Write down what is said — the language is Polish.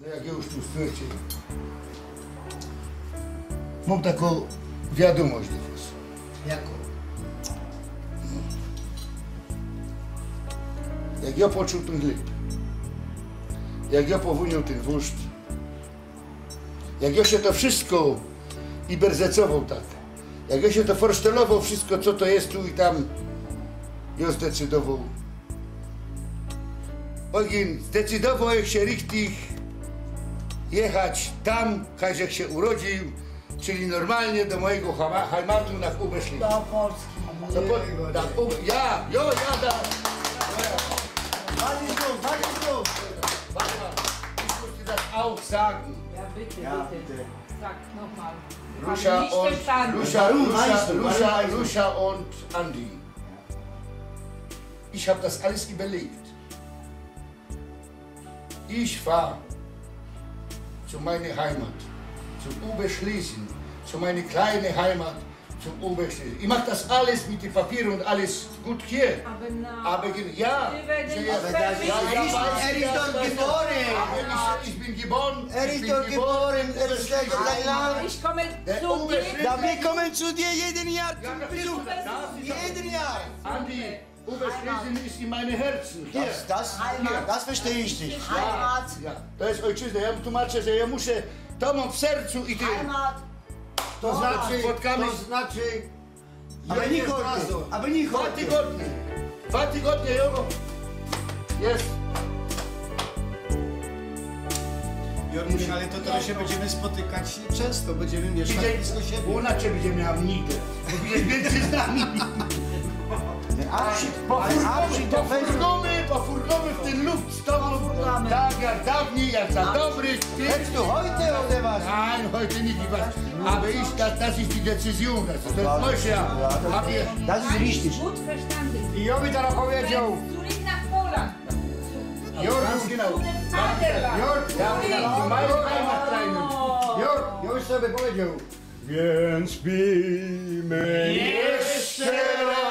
No jak już tu stoicie, mam taką wiadomość do was. Jaką? Jak ja poczuł ten chleb, jak ja powonił ten wóżd, jak ja się to wszystko i berzecował tak, jak ja się to forsztelował wszystko, co to jest tu i tam, ja zdecydował. Ogień zdecydował, jak się richtig jechać tam, jak się urodził, czyli normalnie do mojego heimatu na Kubę szli. Do Polski. Ja da. Was ist los? Warte mal, ich muss dir das auch sagen. Ja, bitte, Ja, bitte. bitte. Sag nochmal. Lucia und Andi. Ich habe das alles überlegt. Ich fahre zu meiner Heimat, zum Oberschlesien, zu meiner kleinen Heimat, zum Oberschlesien. Ich mache das alles mit den Papieren und alles gut hier. Aber nein. Aber ja, Wir werden sehr- nicht Aber das vermissen. er ist dort geboren. ich bin geboren. Er ich ist bin dort geboren. Er ist dein Name. Ich komme Der zu Oberschlesien- dir. Ja, wir kommen zu dir jeden Jahr Ja, zum das Besuch. ist- das ist- Jeden Jahr. Andi, Oberschlesien ist in meinem Herzen. Das verstehe ich nicht. Heimat, Ja, to jest ojczyzna. Ja tłumaczę, że ja muszę, to mam w sercu i ty. Heimat, To znaczy, spotkamy To znaczy... Aber nicht heute. Aber nicht 2 heute. tygodnie. 2 tygodnie, Jogo. Jest. Jormuś, ale to teraz się będziemy spotykać często, będziemy mieszkać blisko siebie. Ona cię będzie miała nigdy. Bo będziesz więcej z nami. Pofurgamy w ten luft z tobą. Tak jak dawniej, jak za dobry. Kennst du heute oder was? Nein, heute nicht. Aber das ist die Dezision. Das ist moja. Das ist richtig. Gut verstanden. I ja mi teraz powiedział, Zurück nach Poland. Ganz genau. Zu dem Vaterland. Jörg, Ja, meine Heimatreinen. Jörg, ja już sobie powiedział. Więc pijmy Jeszcze raz.